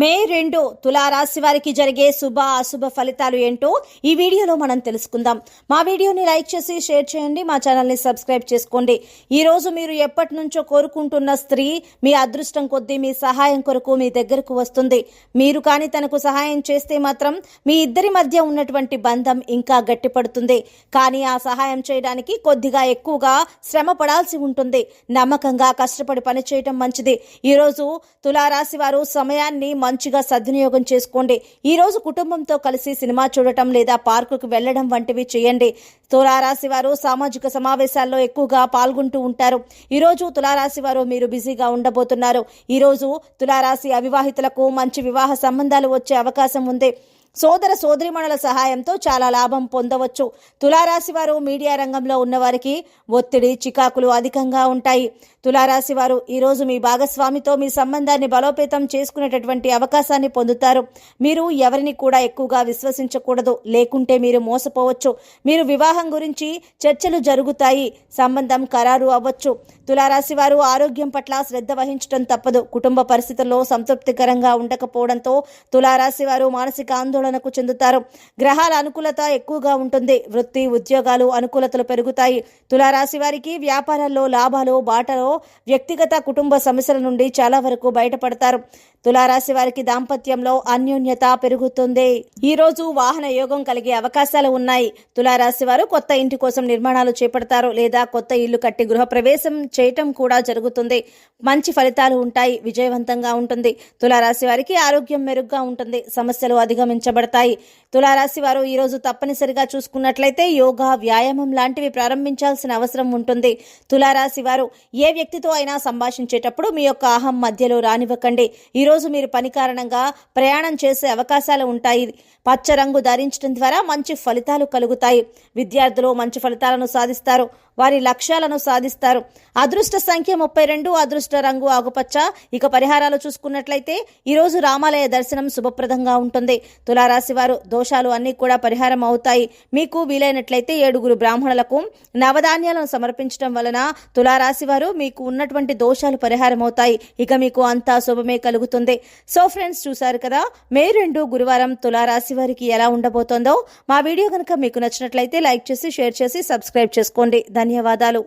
మే 2 తులారాశి వారికి జరిగే శుభ అశుభ ఫలితాలు ఏంటో ఈ వీడియోలో మనం తెలుసుకుందాం. మా వీడియోని లైక్ చేసి షేర్ చేయండి, మా ఛానల్ని సబ్స్క్రైబ్ చేసుకోండి. ఈ రోజు మీరు ఎప్పటి నుంచో కోరుకుంటున్న స్త్రీ మీ అదృష్టం కొద్దీ మీ సహాయం కొరకు మీ దగ్గరకు వస్తుంది. మీరు కానీ తనకు సహాయం చేస్తే మాత్రం మీ ఇద్దరి మధ్య ఉన్నటువంటి బంధం ఇంకా గట్టిపడుతుంది. కానీ ఆ సహాయం చేయడానికి కొద్దిగా ఎక్కువగా శ్రమ పడాల్సి ఉంటుంది. నమ్మకంగా కష్టపడి పనిచేయటం మంచిది. ఈరోజు తులారాశి వారు సమయాన్ని మంచిగా సద్వినియోగం చేసుకోండి. ఈ రోజు కుటుంబంతో కలిసి సినిమా చూడటం లేదా పార్కుకు వెళ్లడం వంటివి చేయండి. తులారాశి వారు సామాజిక సమావేశాల్లో ఎక్కువగా పాల్గొంటూ ఉంటారు. ఈ రోజు తులారాశి వారు మీరు బిజీగా ఉండబోతున్నారు. ఈ రోజు తులారాశి అవివాహితులకు మంచి వివాహ సంబంధాలు వచ్చే అవకాశం ఉంది. సోదర సోదరీమణుల సహాయంతో చాలా లాభం పొందవచ్చు. తులారాశి వారు మీడియా రంగంలో ఉన్నవారికి ఒత్తిడి చికాకులు అధికంగా ఉంటాయి. తులారాశి వారు ఈరోజు మీ భాగస్వామితో మీ సంబంధాన్ని బలోపేతం చేసుకునేటటువంటి అవకాశాన్ని పొందుతారు. మీరు ఎవరిని కూడా ఎక్కువగా విశ్వసించకూడదు, లేకుంటే మీరు మోసపోవచ్చు. మీరు వివాహం గురించి చర్చలు జరుగుతాయి, సంబంధం ఖరారు అవ్వచ్చు. తులారాశి వారు ఆరోగ్యం పట్ల శ్రద్ధ వహించడం తప్పదు. కుటుంబ పరిస్థితుల్లో సంతృప్తికరంగా ఉండకపోవడంతో తులారాశి వారు మానసిక ఆందోళనకు చెందుతారు. గ్రహాల అనుకూలత ఎక్కువగా ఉంటుంది. వృత్తి ఉద్యోగాలు అనుకూలతలు పెరుగుతాయి. తులారాశి వారికి వ్యాపారాల్లో లాభాలు బాటలో వ్యక్తిగత కుటుంబ సమస్యల నుండి చాలా వరకు బయటపడతారు. తులారాశి వారికి దాంపత్యంలో అన్యోన్యత పెరుగుతుంది. ఈ రోజు వాహన యోగం కలిగే అవకాశాలు ఉన్నాయి. తులారాశి వారు కొత్త ఇంటి కోసం నిర్మాణాలు చేపడతారు లేదా కొత్త ఇల్లు కట్టి గృహప్రవేశం చేయటం కూడా జరుగుతుంది. మంచి ఫలితాలు ఉంటాయి. విజయవంతంగా ఉంటుంది. తులారాశి వారికి ఆరోగ్యం మెరుగ్గా ఉంటుంది. సమస్యలు అధిగమించబడతాయి. తులారాశి వారు ఈ రోజు తప్పనిసరిగా చూసుకున్నట్లయితే యోగా వ్యాయామం లాంటివి ప్రారంభించాల్సిన అవసరం ఉంటుంది. తులారాశి వారు ఏ వ్యక్తితో అయినా సంభాషించేటప్పుడు మీ యొక్క అహం మధ్యలో రానివ్వకండి. ఈ రోజు మీరు పని కారణంగా ప్రయాణం చేసే అవకాశాలు ఉంటాయి. పచ్చ రంగు ధరించడం ద్వారా మంచి ఫలితాలు కలుగుతాయి. విద్యార్థులు మంచి ఫలితాలను సాధిస్తారు. వారి లక్ష్యాలను సాధిస్తారు. అదృష్ట సంఖ్య 32, అదృష్ట రంగు ఆకుపచ్చ. ఇక పరిహారాలు చూసుకున్నట్లయితే ఈరోజు రామాలయ దర్శనం శుభప్రదంగా ఉంటుంది. తులారాశి వారు దోషాలు అన్నీ కూడా పరిహారం అవుతాయి. మీకు వీలైనట్లయితే 7 బ్రాహ్మణులకు నవధాన్యాలను సమర్పించడం వలన తులారాశి వారు మీకు ఉన్నటువంటి దోషాలు పరిహారం అవుతాయి. ఇక మీకు అంతా శుభమే కలుగుతుంది. సో ఫ్రెండ్స్, చూసారు కదా మే 2 గురువారం తులారాశి వారికి ఎలా ఉండబోతోందో. మా వీడియో కనుక మీకు నచ్చినట్లయితే లైక్ చేసి షేర్ చేసి సబ్స్క్రైబ్ చేసుకోండి. ధన్యవాదాలు.